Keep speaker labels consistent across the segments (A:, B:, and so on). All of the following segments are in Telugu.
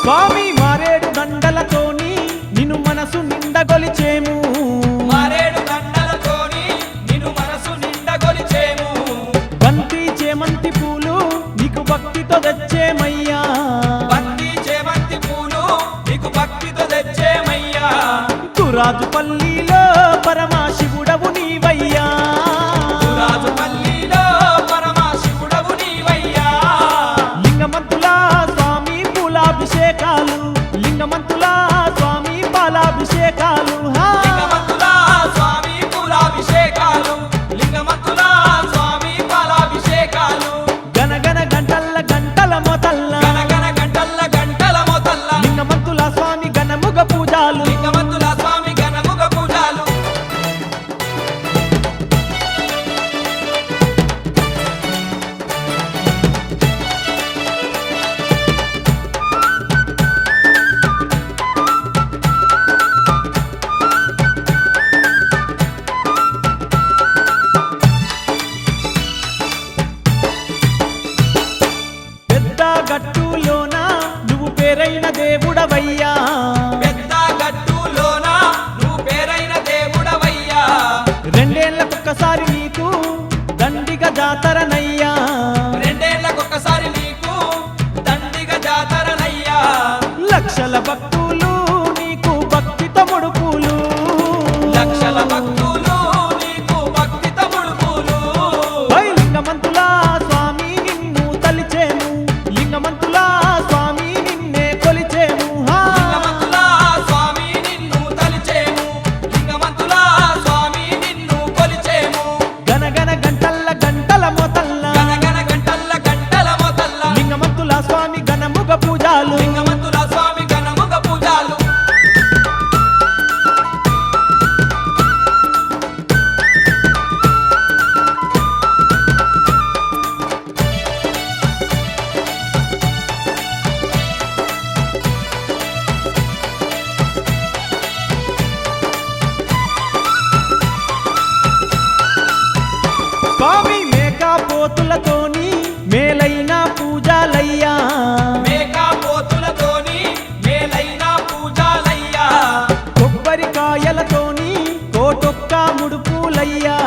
A: స్వామి మారేడు దండలతోని నిన్ను మనసు నిండగొలిచేము
B: మారేడు దండలతోని నిన్ను మనసు నిండగొలిచేము
A: బంతి చేమంతి పూలు నీకు భక్తితో తెచ్చేమయ్యా
B: బంతి చేమంతి పూలు నీకు భక్తితో తెచ్చేమయ్యా
A: తురాజుపల్లిలో పరమశివుడవు నీవయ్యా
B: రాజుపల్లిలో పరమశివుడవు నీవయ్యా
A: లింగమంతుల స్వామి పూలాభిషేకాలు లింగమంతుల స్వామి పాలాభిషేకాలు
B: లింగమంతుల స్వామి పూలాభిషేకాలు లింగమంతుల స్వామి పాలాభిషేకాలు
A: గనగన గంటల్ల గంటల మొతల్ల
B: గనగన గంటల్ల గంటల మొతల్ల
A: లింగమంతుల స్వామి గణముగ పూజాలు
B: లింగమంతుల స్వామి గణముగ పూజాలు
A: పెద్ద గట్టులోన నువ్వు పేరైన దేవుడవయ్యా
B: పెద్ద గట్టులోన నువ్వు పేరైన దేవుడవయ్యా
A: రెండేళ్లకొక్కసారి నీకు దండిగ జాతరనయ్యా
B: రెండేళ్లకొక్కసారి నీకు దండిగ జాతరనయ్యా
A: లక్షల భక్తులు నీకు భక్తితో ముడుపులు
B: లక్షల భక్తులు నీకు భక్తితో ముడుపులు
A: ఓయ్ లింగమంతుల స్వామి నిన్ను తలిచేము లింగమంతుల స్వామి నిన్నే కొలిచేము
B: లింగమంతుల స్వామి నిన్ను తలిచేము లింగమంతుల స్వామి నిన్ను కొలిచేము
A: గనగన గంటల్ల గంటల మొతల్ల
B: గనగన గంటల్ల గంటల మొతల్ల
A: లింగమంతుల స్వామి గణముగ పూజాలు
B: లింగమంతుల స్వామి గణముగ పూజాలు
A: స్వామి మేకపోతులతోని మేలైన పూజాలయ్యా
B: మేకపోతులతోని మేలైన పూజాలయ్యా
A: కొబ్బరికాయలతోని కోటొక్క ముడుపులయ్యా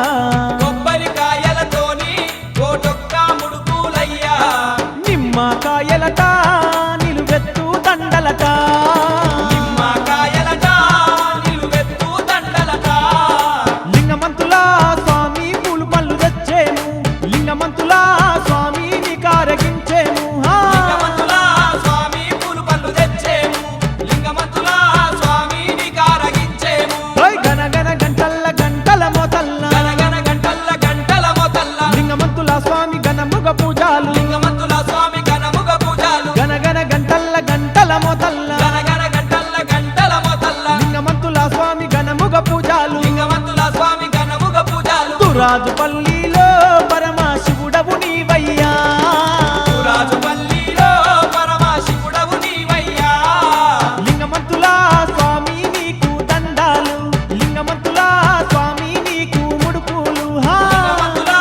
B: కొబ్బరికాయలతోని కోటొక్క ముడుపులయ్యా
A: నిమ్మకాయలట నిలువెత్తు దండలట
B: నిమ్మకాయలట నిలువెత్తు దండలట
A: లింగమంతుల స్వామి పూలు పళ్ళు తెచ్చేము లింగమంతుల స్వామి నీకారగించేము
B: లింగమంతుల స్వామి పూలు పళ్ళు తెచ్చేము లింగమంతుల స్వామి నీకారగించేము
A: గనగన గంటల్ల గంటల మొతల్ల
B: గనగన గంటల్ల గంటల మొతల్ల
A: లింగమంతుల స్వామి గణముగ పూజాలు
B: లింగమంతుల స్వామి గణముగ పూజాలు
A: గనగన గంటల్ల గంటల మొతల్ల
B: గనగన గంటల్ల గంటల మొతల్ల
A: లింగమంతుల స్వామి గణముగ పూజాలు
B: లింగమంతుల స్వామి గణముగ పూజాలు
A: తురాజుపల్లిలో పరమశివుడవు నీవయ్యా
B: రాజుపల్లిలో పరమశివుడవు నీవయ్యా
A: లింగమంతుల స్వామి నీకు దండాలు లింగమంతుల స్వామి నీకు ముడుపులు
B: లింగమంతుల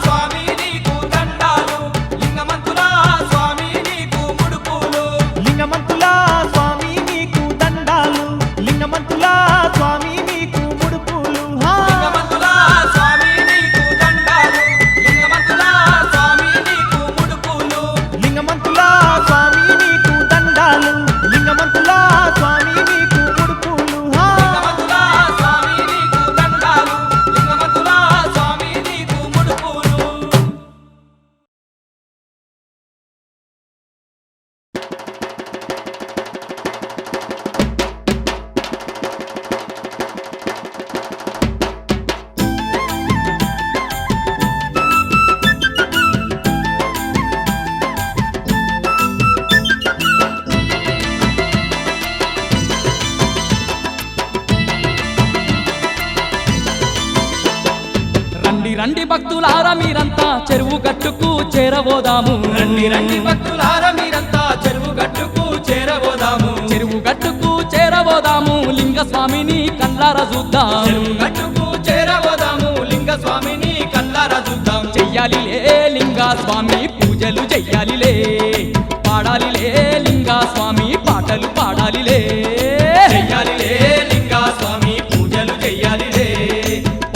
B: స్వామి నీకు దండాలు లింగమంతుల స్వామి నీకు ముడుపులు
A: లింగమంతుల స్వామి నీకు దండాలు లింగమంతుల స్వామి నీకు ముడుపులు
B: లింగమంతుల స్వామి నీకు దండాలు లింగమంతుల స్వామి నీకు ముడుపులు
A: లింగమంతుల స్వామి నీకు దండాలు లింగమంతుల స్వామి నీకు ముడుపులు
B: లింగమంతుల స్వామి నీకు దండాలు లింగమంతుల స్వామి నీకు ముడుపులు
C: రండి రండి భక్తులారా మీరంతా చెరువు గట్టుకు చేరబోదాము
B: రండి రండి భక్తులారా మీరంతా చెరువు గట్టుకు చేరబోదాము
C: చెరువు గట్టుకు చేరబోదాము లింగ స్వామిని కళ్ళారా చూద్దాం
B: చెరువు గట్టుకు చేరబోదాము లింగ స్వామిని కళ్ళారా చూద్దాం
C: చెయ్యాలిలే లింగ స్వామి పూజలు చెయ్యాలిలే పాడాలిలే లింగ స్వామి పాటలు పాడాలిలే
B: చెయ్యాలిలే లింగా స్వామి పూజలు చెయ్యాలిలే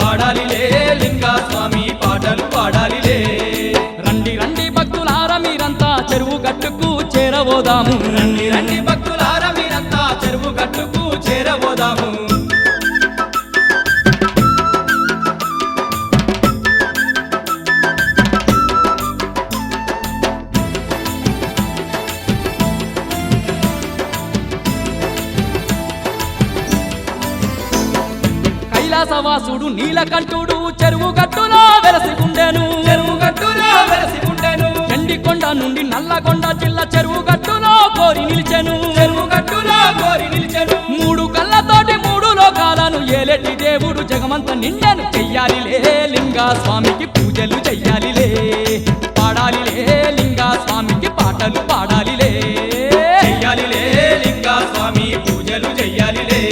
B: పాడాలిలే లింగా స్వామి పాటలు పాడాలిలే
C: రండి రండి భక్తులారా మీరంతా చెరువు గట్టుకు చేరబోదాము
B: రండి రండి భక్తులారా మీరంతా చెరువు గట్టుకు చేరబోదాము
C: కైలాసవాసుడు నీలకంఠుడు చెరువు గట్టులో వెలసిగుండెను
B: చెరువు గట్టులో వెలసి ఉండెను
C: ఎండి కొండ నుండి నల్లగొండ జిల్లా చెరువు గట్టులో కోరి నిలిచెను
B: చెరువు గట్టులో కోరి నిలిచెను
C: మూడు కళ్ళతోటి మూడు లోకాలను ఏలేటి దేవుడు జగమంత నిండెను చెయ్యాలిలే లింగా స్వామికి పూజలు చెయ్యాలిలే పాడాలిలే లింగా స్వామికి పాటలు పాడాలిలే
B: చెయ్యాలిలే లింగా స్వామి పూజలు చెయ్యాలిలే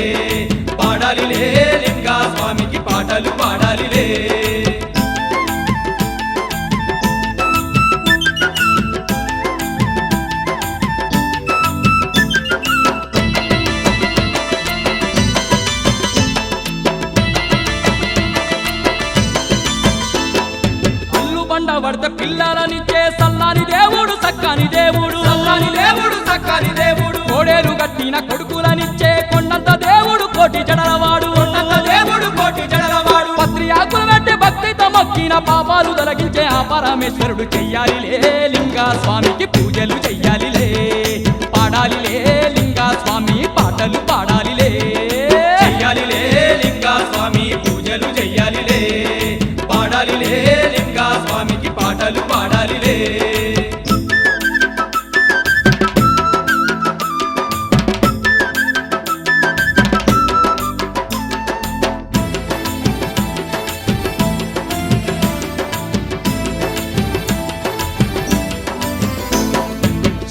B: పాడాలిలే లింగా స్వామికి పాటలు పాడాలిలే
C: అల్లు బండ పడితే పిల్లలనిచ్చే సల్లాని దేవుడు సక్కాని దేవుడు
B: చల్లని దేవుడు చక్కని దేవుడు
C: కోడేలు గట్టిన కొడుకులనిచ్చే కొండంత దేవుడు కోటి జడలవాడు
B: ఉన్నత దేవుడు కోటి జడలవాడు
C: పత్రి ఆకులు పెట్టి భక్తితో మొక్కిన పాపాలు తొలగించే ఆ పరమేశ్వరుడు చెయ్యాలిలే లింగా స్వామికి పూజలు చెయ్యాలిలే పాడాలిలే లింగా స్వామి పాటలు పాడాలిలే
B: చెయ్యాలిలే లింగా స్వామి పూజలు చెయ్యాలిలే పాడాలిలే లింగా స్వామికి పాటలు పాడాలిలే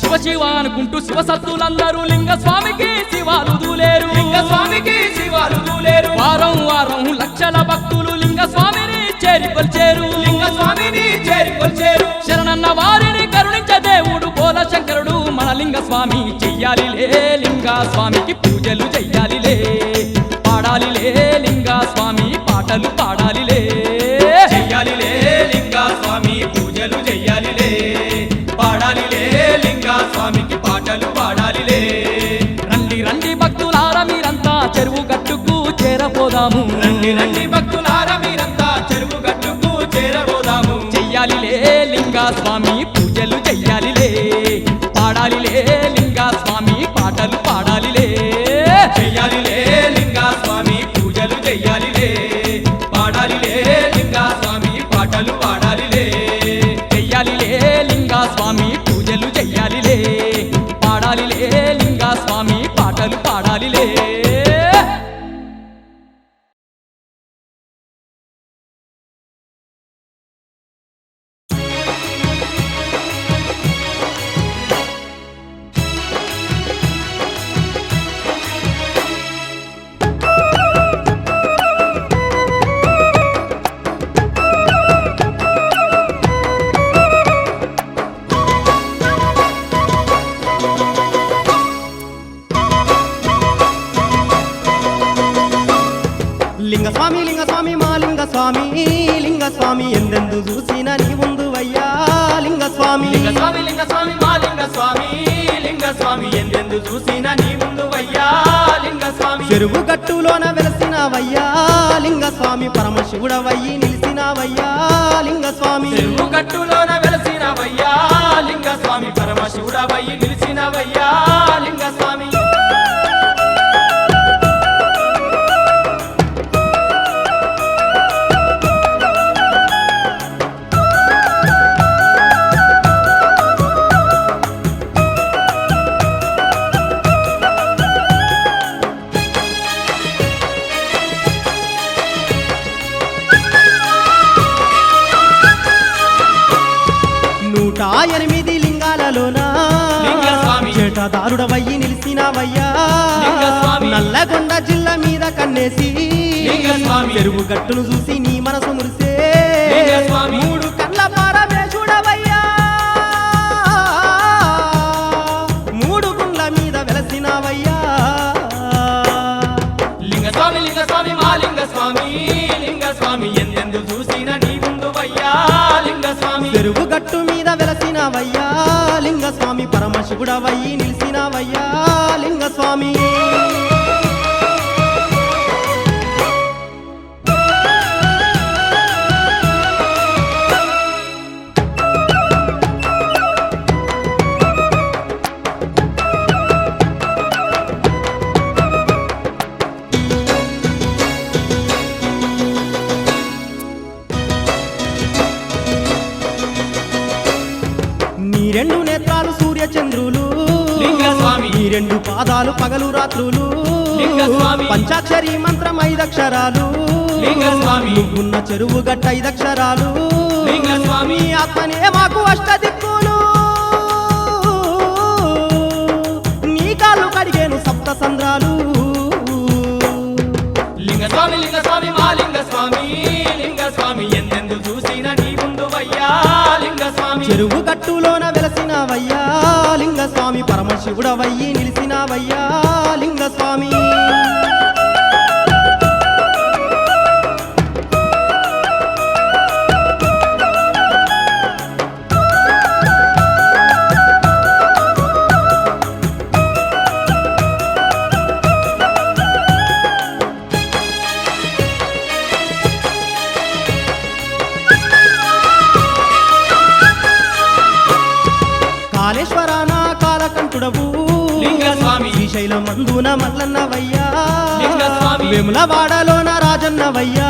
C: శివ శివ అనుకుంటూ శివసత్తులందరూ లింగ స్వామికి శివాలు దూలేరు
B: లింగ స్వామికి శివాలు దూలేరు
C: వారం వారం లక్షల భక్తులు లింగ స్వామిని చేరికొల్చేరు
B: లింగ స్వామిని చేరికొల్చేరు
C: శరణన్న వారిని కరుణించే దేవుడు బోల శంకరుడు మన లింగ స్వామి చెయ్యాలిలే లింగా స్వామికి పూజలు చెయ్యాలిలే పాడాలిలే లింగా స్వామి పాటలు పాడాలిలే
B: చెయ్యాలిలే లింగా స్వామి పూజలు చెయ్యాలిలే పాడాలిలే లింగా స్వామికి పాటలు పాడాలిలే
C: రండి రండి భక్తులారా మీరంతా చెరువు గట్టుకు చేరబోదాము
B: రండి రండి భక్తులారా మీరంతా చెరువు గట్టుకు చేరబోదాము
C: చెయ్యాలిలే లింగా స్వామి పూజలు చెయ్యాలిలే పాడాలిలే లింగా స్వామి పాటలు పాడాలిలే
B: చెయ్యాలిలే లింగా స్వామి పూజలు చెయ్యాలిలే పాడాలిలే లింగా స్వామి పాటలు పాడాలిలే
C: చెయ్యాలిలే లింగా స్వామి పూజలు చెయ్యాలిలే పాడాలిలే లింగా స్వామి పాటలు పాడాలిలే
A: లింగస్వామి మా లింగస్వామి లింగస్వామి ఎందెందు చూసిన నీ ముందు అయ్యా లింగస్వామి
B: లింగ స్వామి లింగ స్వామి మా లింగ స్వామి లింగ స్వామి ఎందెందు చూసిన నీ ముందు వయ్యా లింగ స్వామి
A: చెరువు గట్టులోన వెలసినవయ్యా లింగస్వామి పరమశివుడవయ్యి నిలిసినవయ్యా లింగస్వామి
B: చెరువు గట్టులోన వెలసినవయ్యా లింగ స్వామి పరమశివుడవయ్యి నిలిచినవయ్యా లింగ స్వామి
A: నూట 8 లింగాలలోన
B: లింగస్వామి
A: చేటదారుడవయ్యి నిలిసినవయ్యా
B: లింగస్వామి
A: నల్లగొండ జిల్లా మీద కన్నేసి
B: లింగస్వామి
A: చెరువు గట్టును చూసి నీ మనసు మురిసే
B: లింగస్వామి
A: మూడు కళ్ళ పరమేశుడవయ్యా మూడు గుండ్ల మీద వెలసినవయ్యా చెరువు గట్టు మీద వెలసినవయ్యా లింగస్వామి పరమశివుడవయ్యి నిలిసినవయ్యా లింగస్వామి నీ రెండు నేత్రాలు సూర్య చంద్రులు
B: లింగస్వామి.
A: నీ రెండు పాదాలు పగలు రాత్రులు
B: లింగస్వామి.
A: పంచాక్షరి మంత్రం 5 అక్షరాలు
B: లింగస్వామి.
A: నువ్వున్న చెరువు గట్ట 5 అక్షరాలు
B: లింగస్వామి.
A: నీ ఆత్మనే మాకు అష్టదిక్కులు నీ కాళ్ళు కడిగేను సప్త సంద్రాలు
B: లింగస్వామి లింగస్వామి మా లింగస్వామి లింగస్వామి ఎందెందు చూసిన నీ ముందు వయ్యా లింగస్వామి
A: చెరువు గట్టులోన వెలసినవయ్యా లింగస్వామి పరమశివుడవయ్యి నిలిసినవయ్యా లింగస్వామి కాళేశ్వరాన కాలకంఠుడవు
B: లింగస్వామి.
A: శ్రీశైలం మందున మల్లన్నవయ్యా
B: లింగస్వామి.
A: వేములవాడలోన రాజన్నవయ్యా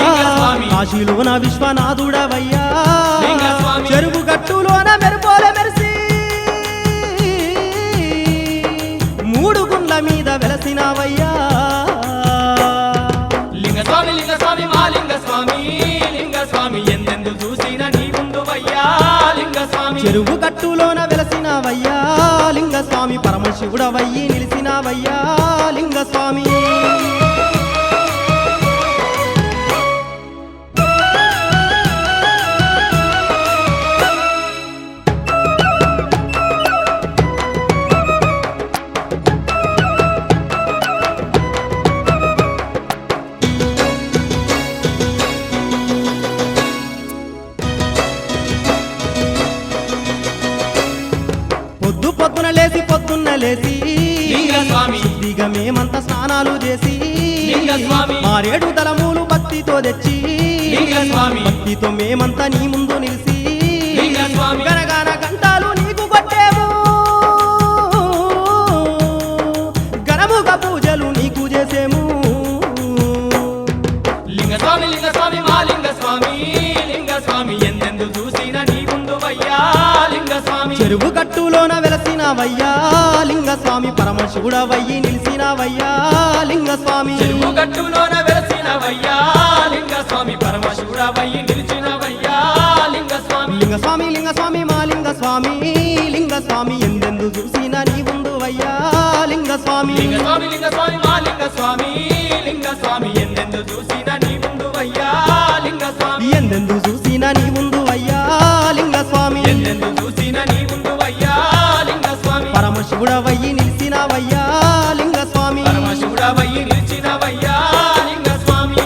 B: లింగస్వామి.
A: కాశీలోన విశ్వనాథుడవయ్యా
B: లింగస్వామి.
A: చెరువు గట్టులోన మెరుపోల మెరిసి మూడు గుండ్ల మీద వెలసినవయ్యా
B: లింగస్వామి లింగస్వామి మా లింగస్వామి లింగస్వామి ఎందెందు చూసిన నీ ముందు వయ్యా లింగస్వామి
A: చెరువు గట్టులోన వెలసినవయ్యా లింగస్వామి పరమశివుడవయ్యి నిలిసినవయ్యా లింగస్వామి పొద్దున లేసి పొద్దున్న లేసి
B: లింగస్వామి.
A: శుద్ధిగా మేమంతా స్నానాలు చేసి
B: లింగస్వామి.
A: మారేడు దళములు భక్తితో తెచ్చి
B: లింగస్వామి.
A: భక్తితో మేమంతా నీ ముందు నిలిసి
B: లింగస్వామి.
A: గనగాన గంటాలు నీకు కొట్టేము ఘనముగా పూజలు నీకు చేసేము
B: లింగస్వామి లింగస్వామి మా లింగస్వామి లింగస్వామి ఎందెందు చూసిన నీ ముందు వయ్యా లింగస్వామి
A: చెరువు గట్టులోన వెలసినవయ్యా లింగస్వామి పరమశివుడవయ్యి నిలిసినవయ్యా లింగస్వామి
B: చెరువు గట్టులోన వెలసినవయ్యా లింగస్వామి పరమశివుడవయ్యి నిలిచినవయ్యా లింగస్వామి
A: లింగస్వామి లింగస్వామి మా లింగస్వామి లింగస్వామి ఎందెందు చూసిన నీ ఉందువయ్యా లింగస్వామి
B: లింగస్వామి లింగస్వామి మా లింగస్వామి లింగస్వామి ఎందెందు చూసిన నీ ముందు వయ్యా లింగస్వామి
A: ఎందెందు చూసిన నీ ఉందువయ్యా లింగస్వామి
B: ఎందెందు చూసిన నీ ముందు వయ్యా లింగస్వామి
A: పరమశివుడవయ్యి నిలిసినవయ్యా లింగస్వామి
B: పరమశివుడవయ్యి నిలిచినవయ్యా లింగస్వామి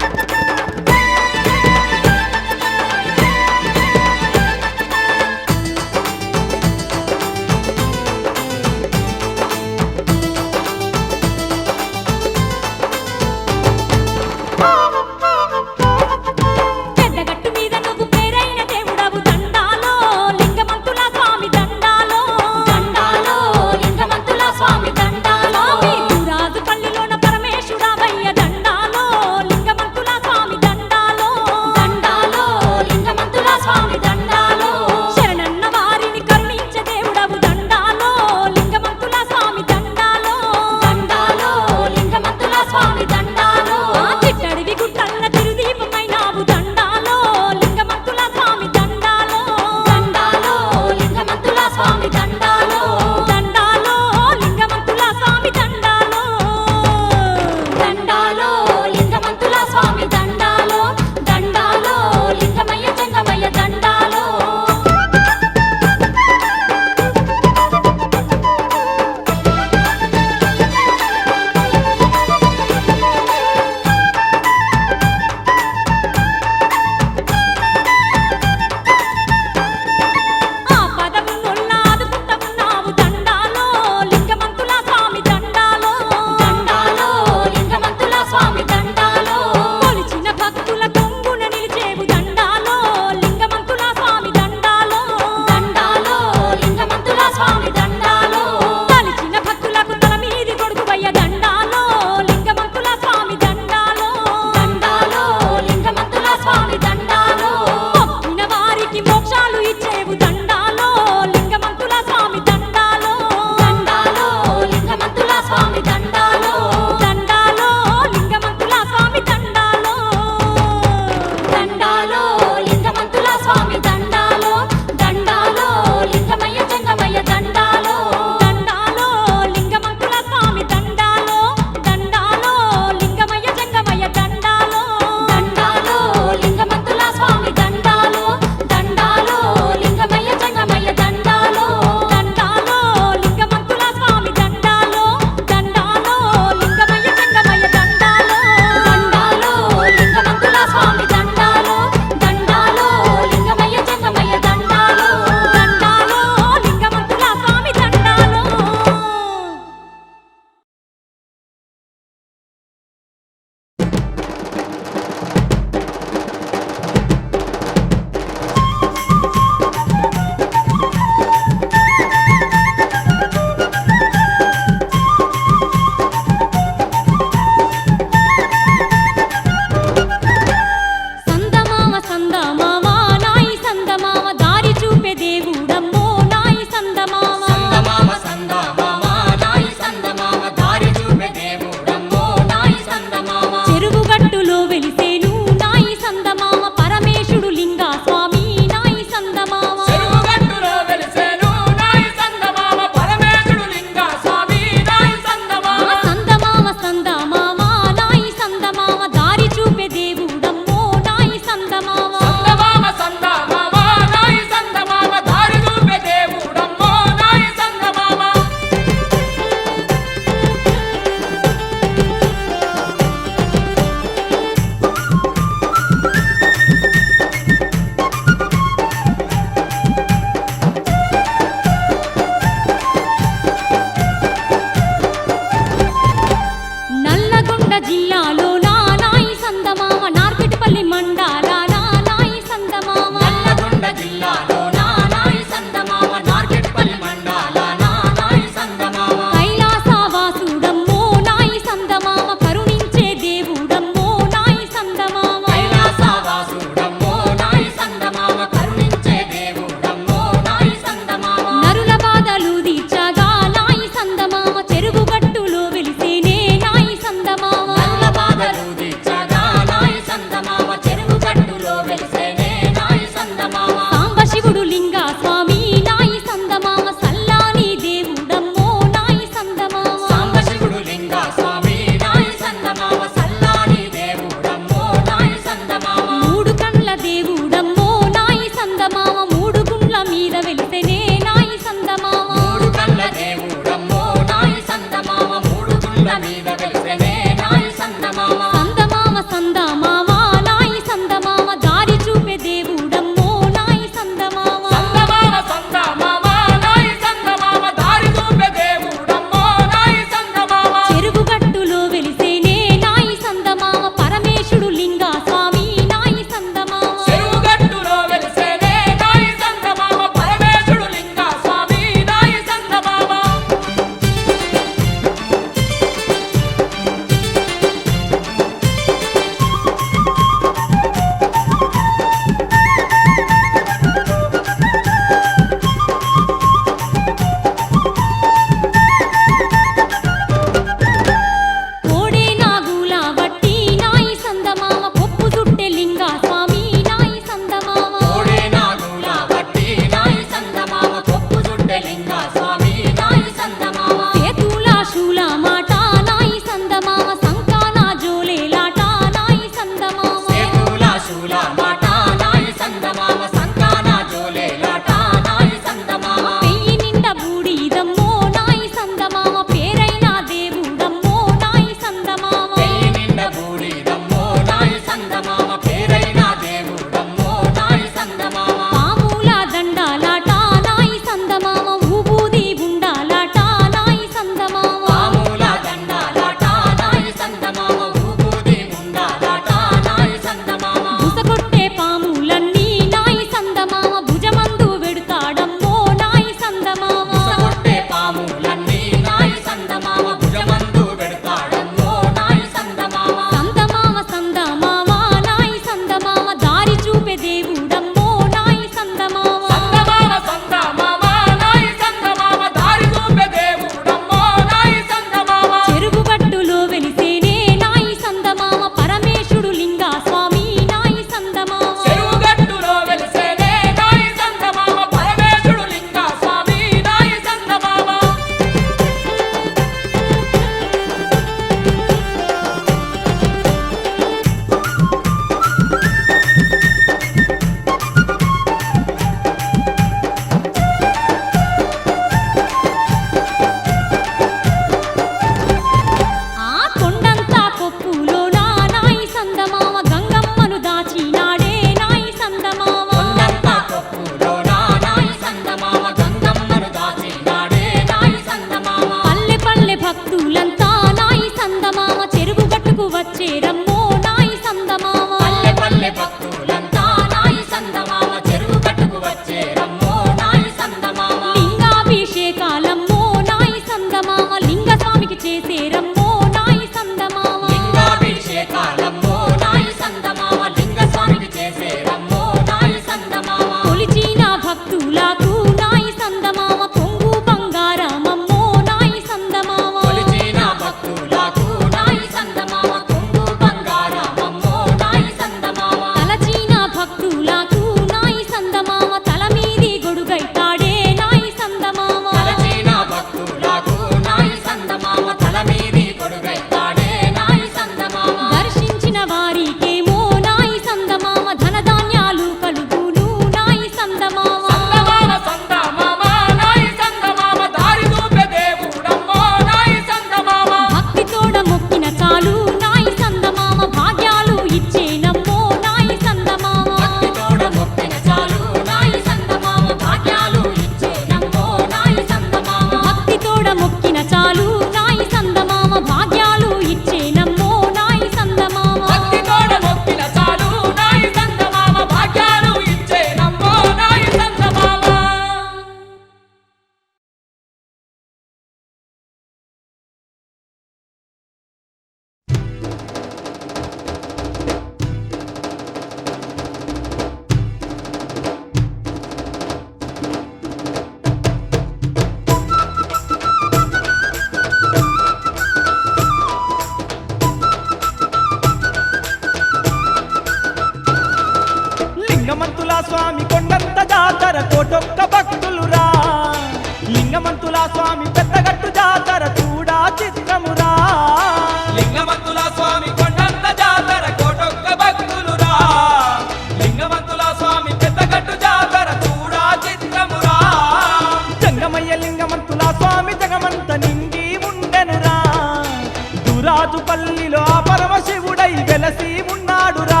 D: దురాజుపల్లిలో ఆ పరమశివుడై వెలసి ఉన్నాడురా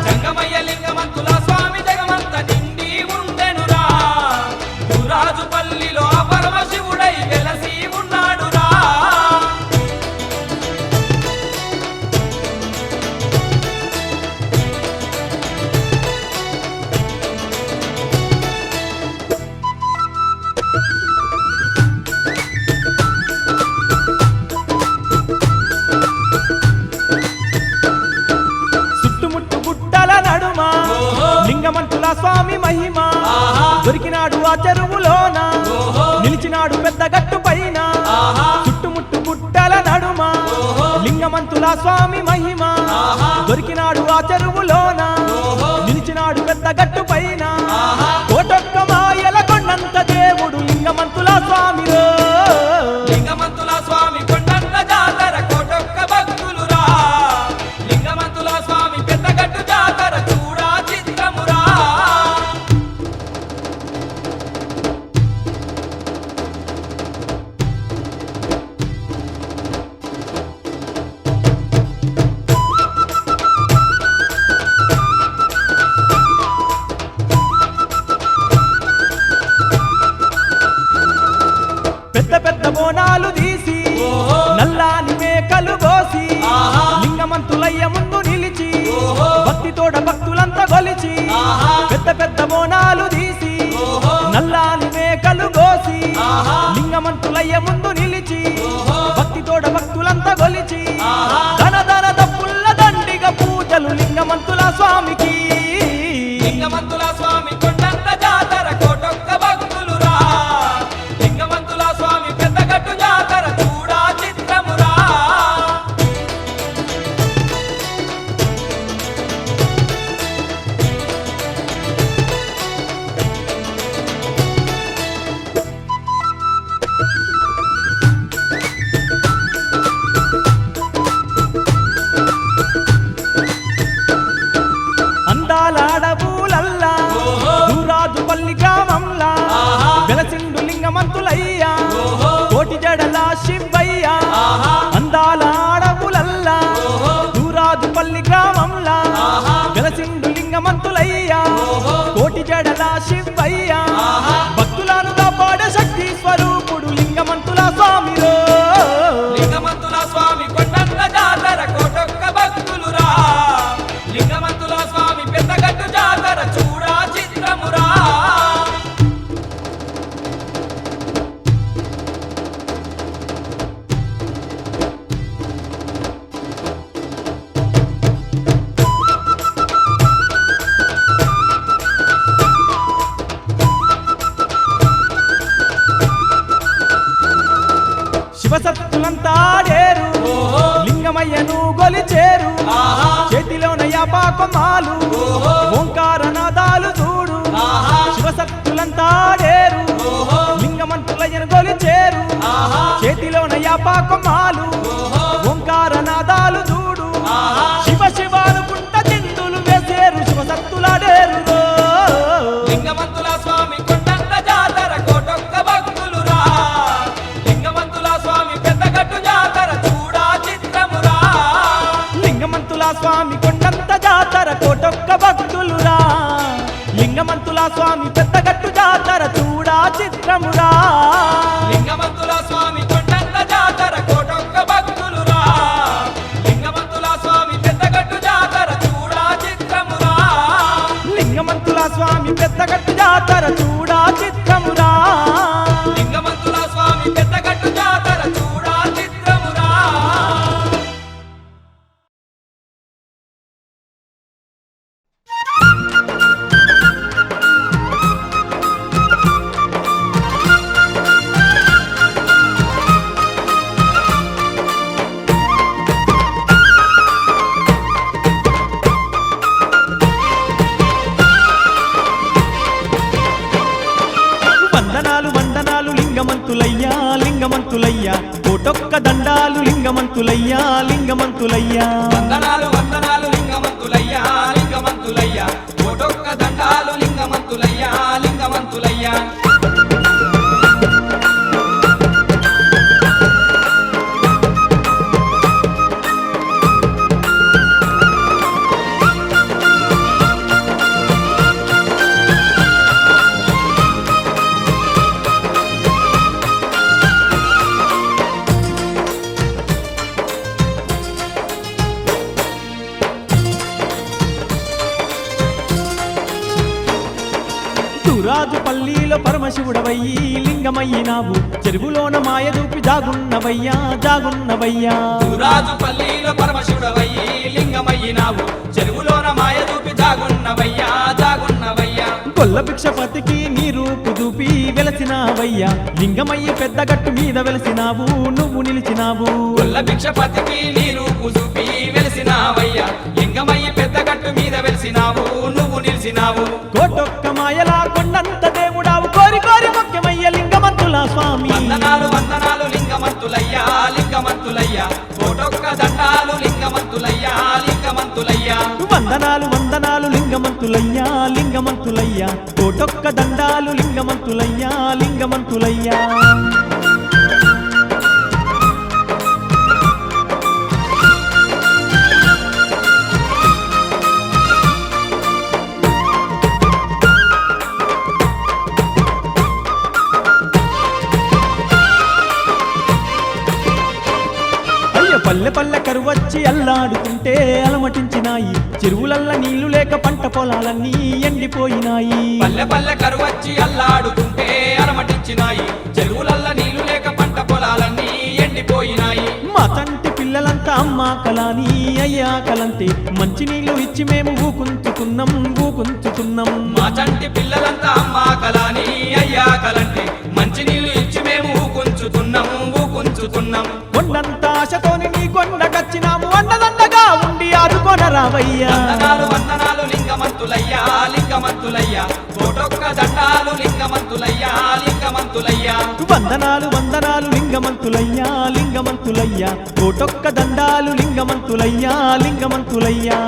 B: జంగమయ్య లింగమంతుల స్వామి జగమంత నిండి ఉండెనురా దురాజుపల్లిలో ఆ పరమశివుడై వెలసి ఉన్నాడురా
D: చుట్టుముట్టు గుట్టల నడుమ లింగమంతుల స్వామి మహిమ దొరికినాడు ఆ చెరువులోన నిలిచినాడు పెద్ద గట్టు పైన చుట్టుముట్టు గుట్టల నడుమ లింగమంతుల స్వామి మహిమ దొరికినాడు ఆ చెరువులోన నిలిచినాడు పెద్ద గట్టు పైన కోటొక్క మాయల కొండంత దేవుడు లింగమంతుల స్వామిలో
B: లింగమంతుల స్వామి కొండంత జాతర కోటొక్క భక్తులురా లింగమంతుల స్వామి పెద్దగట్టు జాతర చూడా చిత్రమురా
D: పెద్ద పెద్ద బోనాలు తీసి నల్లాని మేకలు కోసి లింగమంతులయ్య ముందు నిలిచి భక్తితోడ భక్తులంతా కొలిచి పెద్ద పెద్ద బోనాలు తీసి నల్లాని మేకలు కోసి లింగమంతులయ్య ముందు నిలిచి భక్తితోడ భక్తులంతా కొలిచి ధన ధన దప్పుల్ల దండిగా పూజలు లింగమంతుల స్వామికి
B: లింగమంతుల స్వామి కొండంత జాతర కోటొక్క భక్తులురా లింగమంతుల స్వామి పెద్దగట్టు జాతర చూడా చిత్రమురా
D: అందాల అడవులల్లా దూరాజుపల్లి గ్రామంలా వెలసిండు లింగమంతులయ్య కోటి జడల శివయ్య అందాల అడవులల్లా దూరాజుపల్లి గ్రామంలా వెలసిండు లింగమంతులయ్య కోటి జడల శివయ్య భక్తులను కాపాడే శక్తి స్వరూపుడు లింగమంతుల స్వామిలో
B: లింగమంతుల స్వామి కొండంత జాతర కోటొక్క భక్తులురా లింగమంతుల స్వామి పెద్దగట్టు జాతర చూడా చిత్రమురా
D: శివసత్తులంతా ఆడేరు లింగమయ్యను గొలిచేరు చేతిలోన యాపాకొమ్మాలు ఓంకార నాదాలు చూడు శివసత్తులంతా ఆడేరు లింగమంతులయ్యను గొలిచేరు చేతిలోన యాపాకొమ్మాలు ఓంకార నాదాలు చూడు శివ శివానుకుంట చిందులు వేసేరు శివసత్తులాడేరు
B: లింగమంతుల స్వామి కొండంత జాతర కోటొక్క భక్తులురా లింగమంతుల స్వామి పెద్దగట్టు జాతర చూడా చిత్రమురా
D: లింగమంతుల స్వామి కొండంత జాతర కోటొక్క భక్తులురా లింగమంతుల స్వామి పెద్దగట్టు జాతర చూడా చిత్రమురా
B: లింగమంతుల స్వామి కొండంత జాతర కోటొక్క భక్తులురా లింగమంతుల స్వామి పెద్దగట్టు జాతర చూడా చిత్రమురా
D: లింగమంతుల స్వామి పెద్దగట్టు జాతర చూడా చిత్రమురా
B: లింగమంతుల స్వామి పెద్దగట్టు జాతర చూడా చిత్రమురా
D: వందనాలు వందనాలు లింగమంతులయ్యా లింగమంతులయ్యా కోటొక్క దండాలు లింగమంతులయ్యా లింగమంతులయ్యా
B: వందనాలు వందనాలు లింగమంతులయ్యా లింగమంతులయ్యా కోటొక్క దండాలు లింగమంతులయ్యా లింగమంతులయ్యా
D: పల్లిలో పరమశివుడవయ్యి లింగమయ్యినావు చెరువులోన మాయ దూపి జాగున్నవయ్యా జాగున్నవయ్యా
B: రాజు పల్లిలో పరమశివుడవయ్యి లింగమయ్యినావు చెరువులోన మాయ దూపి జాగున్నవయ్యా జాగున్నవయ్యా
D: కొల్ల భిక్షపతికి నీ రూపు దూపి వెలసినావయ్యా లింగమయ్యి పెద్ద గట్టు మీద వెలసినావు నువ్వు నిలిచినావు
B: గొల్ల భిక్షపతికి నీ రూపు చూపి వెలిసినావయ్యా లింగమయ్యి పెద్ద గట్టు మీద వెలిసినావు నువ్వు నిలిచినావు
D: కోటొక్క మాయలా కొండంత దేవుడావు కోరి కోరి ముఖ్యమయ్య లింగమంతుల స్వామి
B: వందనాలు వందనాలు లింగమంతులయ్యా లింగమంతులయ్యా కోటొక్క దండాలు లింగమంతులయ్యా లింగమంతులయ్యా
D: వందనాలు వందనాలు లింగమంతులయ్యా లింగమంతులయ్యా కోటొక్క దండాలు లింగమంతులయ్యా లింగమంతులయ్యా పల్లె పల్లె కరువచ్చి అల్లాడుకుంటే అలమటించినాయి చెరువులల్ల నీళ్లు లేక పంట పొలాలన్నీ ఎండిపోయినాయి
B: పల్లె పల్లె కరువచ్చి అల్లాడుకుంటే అలమటించినాయి చెరువులల్ల నీళ్లు లేక పంట పొలాలన్నీ ఎండిపోయినాయి
D: మా తంటి పిల్లలంతా అమ్మా కలాని అయ్యా కలంతే మంచి నీళ్లు ఇచ్చి మేము ఊకుంచుకున్నాం ఊకుంచుకున్నాం
B: మా చంటి పిల్లలంతా అమ్మా కలాని అయ్యా కలంటే మంచి నీళ్లు ఇచ్చి మేము ఊకుంచుకున్నాం ఊకుంచుకున్నాం
D: కొండంత ఆశతోని నీ కొండకచ్చినాము అండదండగా ఉండి ఆదుకొనరావయ్యా
B: వందనాలు వందనాలు లింగమంతులయ్యా లింగమంతులయ్యా కోటొక్క దండాలు లింగమంతులయ్యా లింగమంతులయ్యా
D: వందనాలు వందనాలు లింగమంతులయ్యా లింగమంతులయ్యా కోటొక్క దండాలు లింగమంతులయ్యా లింగమంతులయ్యా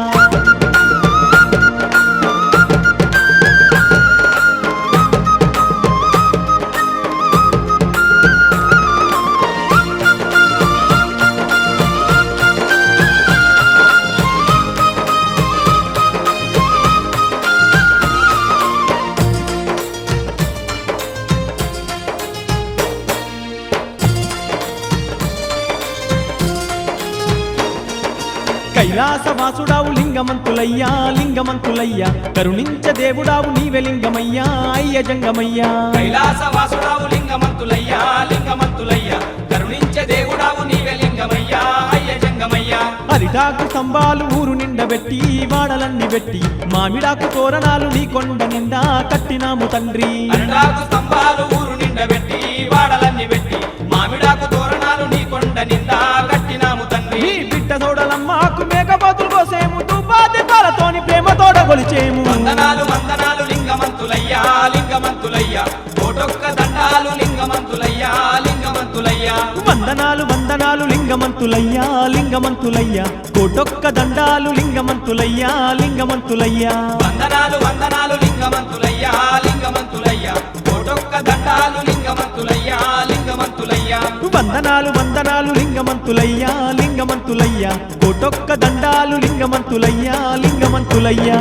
D: కైలాసవాసుడావు లింగమంతులయ్యా లింగమంతులయ్యా కరుణించ దేవుడావు నీవే లింగమయ్యా అయ్య జంగమయ్యా
B: కైలాసవాసుడావు లింగమంతులయ్యా లింగమంతులయ్యా కరుణించే దేవుడావు నీవే లింగమయ్యా అయ్య జంగమయ్యా
D: అరిటాకు స్తంభాలు ఊరు నిండబెట్టి వాడలన్నీ పెట్టి మామిడాకు తోరణాలు నీ కొండ నిండా కట్టినాము తండ్రి
B: అరిటాకు స్తంభాలు ఊరు నిండబెట్టి వాడలన్నీ పెట్టి మామిడాకు తోరణాలు నీ కొండ నిండా కట్టినాము తండ్రి
D: నీ బిడ్డ తోడలమ్మాకు మేకపోతులు కోసేము తుపాదిపాలతోని ప్రేమ తోడ కొలిచేము
B: వందనాలు వందనాలు లింగమంతులయ్యా లింగమంతులయ్యా కోటొక్క దండాలు లింగమంతులయ్యా లింగమంతులయ్యా
D: వందనాలు వందనాలు లింగమంతులయ్యా లింగమంతులయ్యా కోటొక్క దండాలు లింగమంతులయ్యా లింగమంతులయ్యా
B: వందనాలు వందనాలు లింగమంతులయ్యా లింగమంతులయ్యా కోటొక్క దండాలు లింగమంతులయ్యా లింగమంతులయ్యా
D: వందనాలు వందనాలు లింగమంతులయ్యా లింగమంతులయ్యా కోటొక్క దండాలు లింగమంతులయ్యా లింగమంతులయ్యా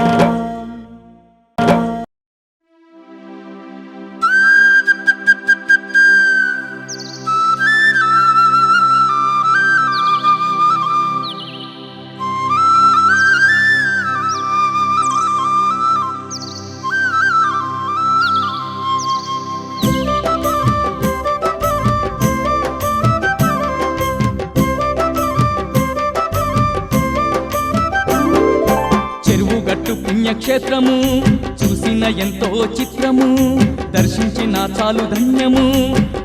C: పుణ్యక్షేత్రము చూసిన ఎంతో చిత్రము దర్శించిన చాలు ధన్యము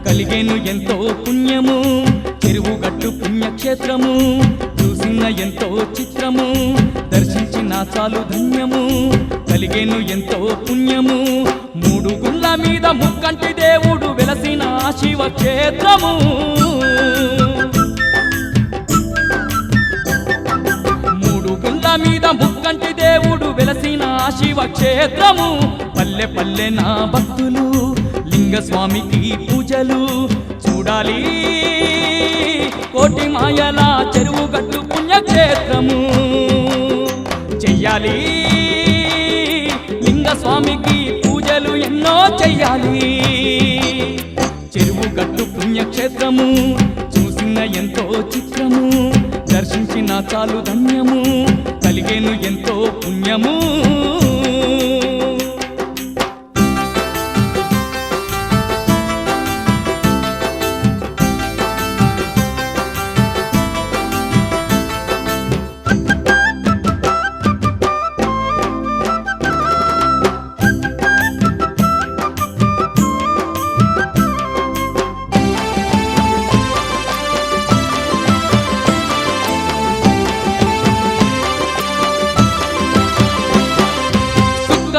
C: కలిగేను ఎంతో పుణ్యము చెరువు గట్టు పుణ్యక్షేత్రము చూసిన ఎంతో చిత్రము దర్శించిన చాలు ధన్యము కలిగేను ఎంతో పుణ్యము మూడు గుళ్ళ మీద ముక్కంటి దేవుడు వెలసిన శివక్షేత్రము మీద ముక్కంటి దేవుడు వెలసిన శివక్షేత్రము పల్లె పల్లె నా భక్తులు లింగస్వామికి పూజలు చూడాలి కోటి మాయల చెరువు గట్టు పుణ్యక్షేత్రము చెయ్యాలి లింగస్వామికి పూజలు ఎన్నో చెయ్యాలి చెరువు గట్టు పుణ్యక్షేత్రము చూసిన ఎంతో చిత్రము దర్శించిన చాలు ధన్యము కలిగేను ఎంతో పుణ్యము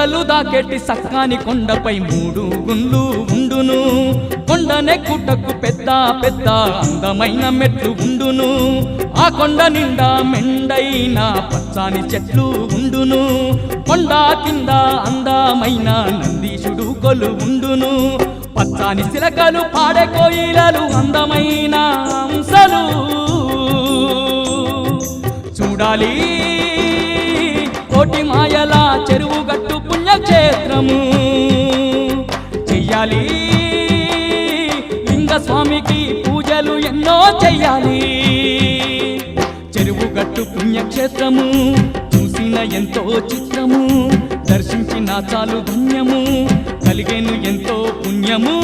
C: చుక్కలు దాకెట్టి సక్కాని కొండపై 3 గుండ్లు ఉండును కొండనెక్కుటకు పెద్ద పెద్ద అందమైన మెట్లు ఉండును ఆ కొండ నిండా మెండైన పచ్చాని చెట్లు ఉండును కొండ కింద అందమైన నందీశుడు కొలు ఉండును పచ్చాని శిలకలు పాడే కోయిలలు అందమైన అంశలు చూడాలి కోటి మాయల చెరువు గట్టు పుణ్యక్షేత్రము చెయ్యాలి లింగ స్వామికి పూజలు ఎన్నో చెయ్యాలి చెరువు గట్టు పుణ్యక్షేత్రము చూసిన ఎంతో చిత్రము దర్శించిన చాలు ధన్యము కలిగేను ఎంతో పుణ్యము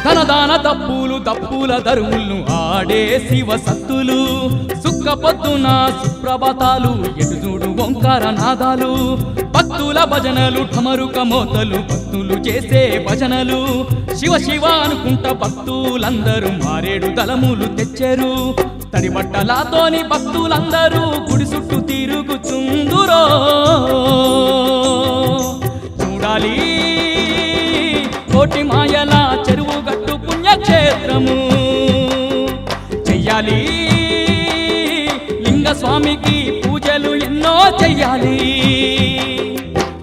C: ధనదాన దప్పుల దరువులను ఆడే శివ సత్తులు సుక్క పొద్దున సుప్రభాతాలు ఎటుచూడు ఓంకార నాదాలు భక్తుల భజనలు ఠమరుక మోతలు భక్తులు చేసే భజనలు శివ శివ అనుకుంట భక్తులందరూ మారేడు దళములు తెచ్చారు తడి బట్టలతోని భక్తులందరూ గుడి చుట్టూ తిరుగుచుందురో చూడాలి కోటి మాయల చెరువు గట్టు పుణ్యక్షేత్రము చెయ్యాలి లింగ స్వామికి పూజలు ఎన్నో చెయ్యాలి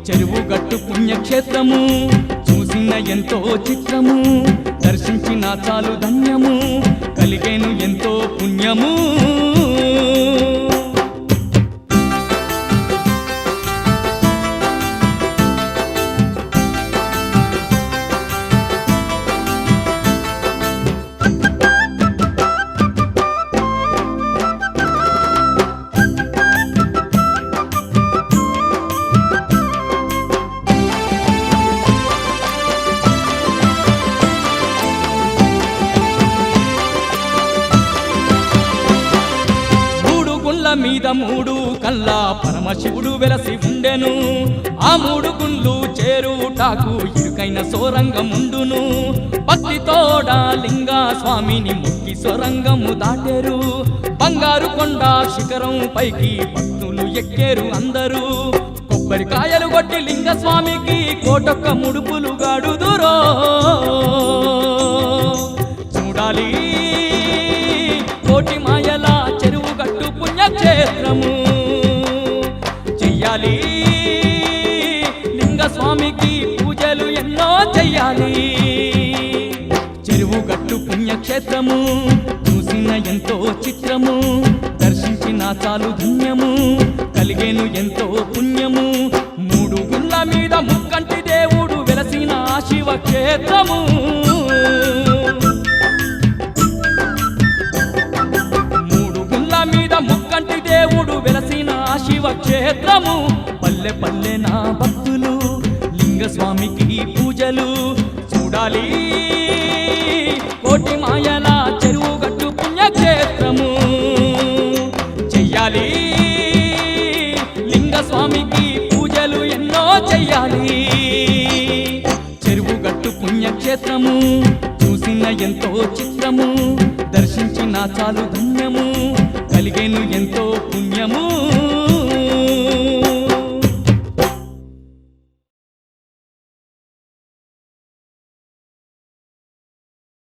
C: చెరువు గట్టు పుణ్యక్షేత్రము చూసిన ఎంతో చిత్రము దర్శించిన చాలు ధన్యము కలిగేను ఎంతో పుణ్యము మీద 3 కళ్ళ పరమశివుడు వెలసి ఉండెను ఆ 3 గుండ్లు చేరుటాకు ఇరుకైన సోరంగముండును భక్తితోడ లింగ స్వామిని మొక్కి సొరంగము దాటేరు బంగారు కొండ శిఖరం పైకి భక్తులు ఎక్కేరు అందరూ కొబ్బరికాయలు కొట్టి లింగ స్వామికి కోటొక్క ముడుపులు గాడుదురో చూడాలి కోటి మాయల చెరువు గట్టు పుణ్యక్షేత్రము చెయ్యాలి లింగ స్వామికి పూజలు ఎన్నో చెయ్యాలి చెరువు గట్టు పుణ్యక్షేత్రము చూసిన ఎంతో చిత్రము దర్శించిన చాలు ధన్యము కలిగేను ఎంతో పుణ్యము 3 గుళ్ళ మీద ముక్కంటి దేవుడు వెలసిన శివక్షేత్రము మీద ముక్కంటి దేవుడు వెలసిన శివక్షేత్రము పల్లె పల్లె నా భక్తులు లింగ స్వామికి పూజలు చూడాలి కోటి మాయల చెరువు గట్టు పుణ్యక్షేత్రము చెయ్యాలి లింగ స్వామికి పూజలు ఎన్నో చెయ్యాలి చెరువు గట్టు పుణ్యక్షేత్రము చూసిన ఎంతో చిత్రము దర్శించిన చాలు ధన్యము కలిగేను ఎంతో పుణ్యము